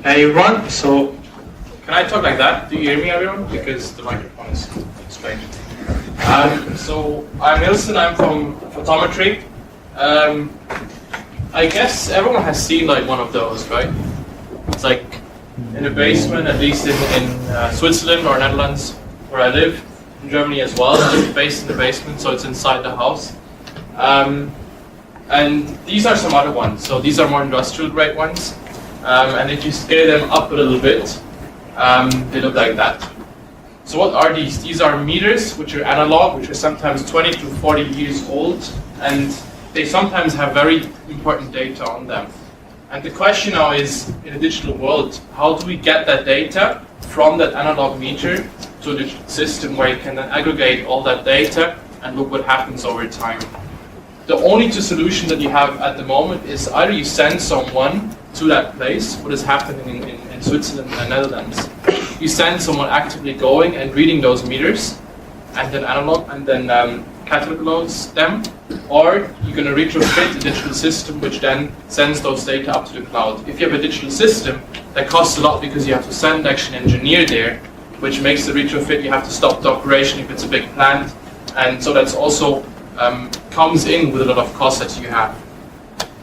Hey everyone, so can I talk like that? Do you hear me everyone? Because the microphone is strange. So I'm Nilsson, I'm from Photometry. I guess everyone has seen like one of those, right? It's like in a basement, at least in Switzerland or Netherlands, where I live, in Germany as well. It's based in the basement, so it's inside the house. And these are some other ones. So these are more industrial grade ones. And if you scale them up a little bit, they look like that. So what are these? These are meters, which are analog, which are sometimes 20 to 40 years old, and they sometimes have very important data on them. And the question now is, in a digital world, how do we get that data from that analog meter to a digital system where you can then aggregate all that data and look what happens over time? The only two solutions that you have at the moment is either you send someone to that place, what is happening in Switzerland and the Netherlands. You send someone actively going and reading those meters, and then analog, and then catalogs them, or you're going to retrofit a digital system which then sends those data up to the cloud. If you have a digital system, that costs a lot because you have to send actually an engineer there, which makes the retrofit, you have to stop the operation if it's a big plant, and so that's also comes in with a lot of costs that you have.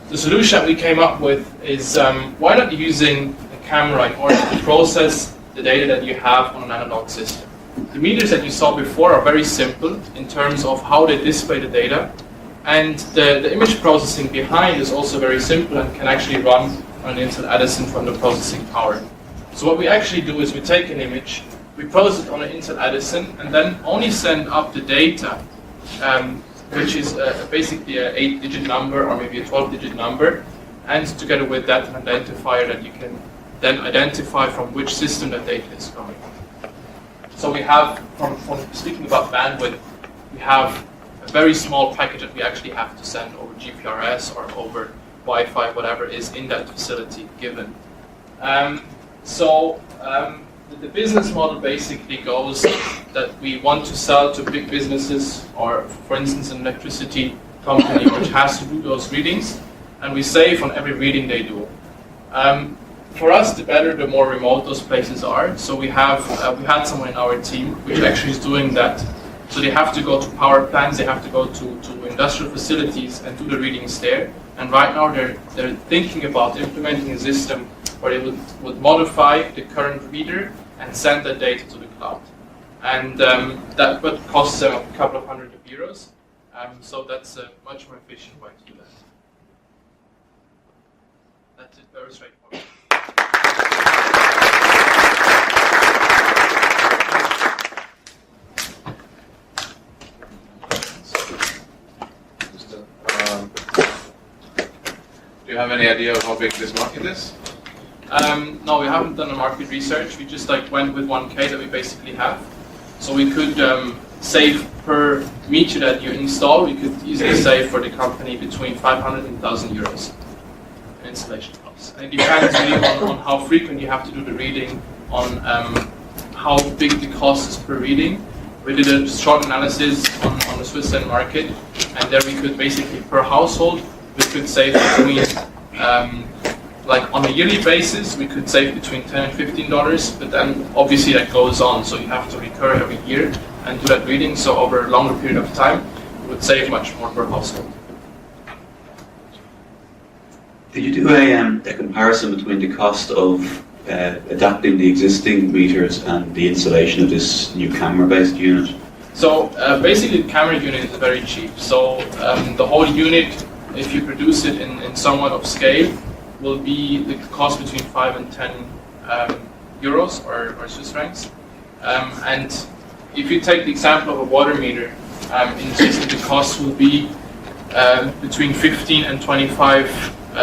The solution that we came up with is why not using a camera in order to process the data that you have on an analog system. The meters that you saw before are very simple in terms of how they display the data, and the image processing behind is also very simple and can actually run on an Intel Edison from the processing power. So what we actually do is we take an image, we process it on an Intel Edison, and then only send up the data, which is basically an 8-digit number or maybe a 12-digit number, and together with that an identifier that you can then identify from which system that data is coming. So we have, from speaking about bandwidth, we have a very small packet that we actually have to send over GPRS or over Wi-Fi, whatever is in that facility given. The business model basically goes that we want to sell to big businesses, or for instance an electricity company which has to do those readings, and we save on every reading they do. For us, the better, the more remote those places are. So we had someone in our team which actually is doing that. So they have to go to power plants, they have to go to industrial facilities and do the readings there. And right now they're thinking about implementing a system where they would modify the current reader and send that data to the cloud. And that would cost them a couple of €100. So that's a much more efficient way to do that. That's it, very straightforward. Do you have any idea of how big this market is? No, we haven't done a market research. We just went with 1K that we basically have. So we could save per meter that you install. We could easily save for the company between 500 and 1,000 euros in installation costs. And it depends really on how frequent you have to do the reading, on how big the cost is per reading. We did a short analysis on the Switzerland market, and there we could basically per household we could save between on a yearly basis, we could save between $10 and $15, but then obviously that goes on, so you have to recur every year and do that reading, so over a longer period of time, you would save much more per household. Did you do a comparison between the cost of adapting the existing meters and the installation of this new camera-based unit? So basically the camera unit is very cheap, so the whole unit, if you produce it in somewhat of scale, will be the cost between 5 and 10 euros or Swiss francs. And if you take the example of a water meter, in Switzerland the cost will be between 15 and 25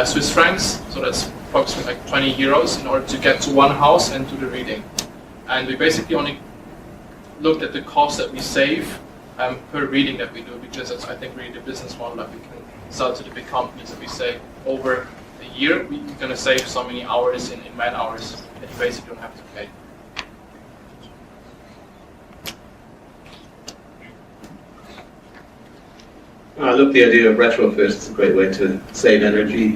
Swiss francs, so that's approximately 20 euros in order to get to one house and do the reading. And we basically only looked at the cost that we save per reading that we do, because that's, I think, really the business model that we can sell to the big companies, that we say over a year we're going to save so many hours in man hours that you basically don't have to pay. I love the idea of retrofit. It's a great way to save energy.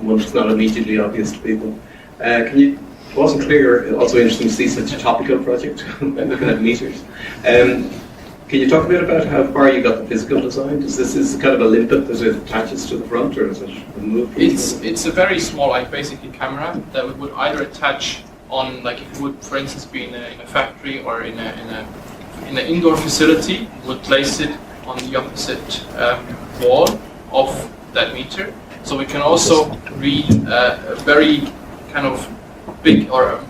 One that's not immediately obvious to people. It wasn't clear, also interesting to see such a topical project when looking at meters. Can you talk a bit about how far you got the physical design? Is this kind of a limpet that it attaches to the front, or is it a move? It's a very small, like basically camera that would either attach on, like if it would, for instance, be in a factory or in an indoor facility, would place it on the opposite wall of that meter. So we can also read a very kind of big or a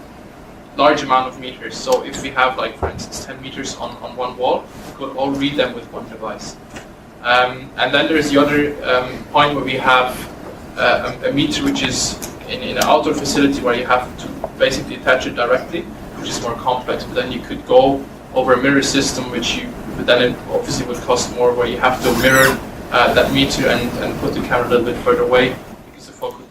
large amount of meters. So if we have, like for instance, 10 meters on one wall, we could all read them with one device. And then there's the other point where we have a meter which is in an outdoor facility where you have to basically attach it directly, which is more complex. But then you could go over a mirror system, but then it obviously would cost more, where you have to mirror that meter and put the camera a little bit further away because the focus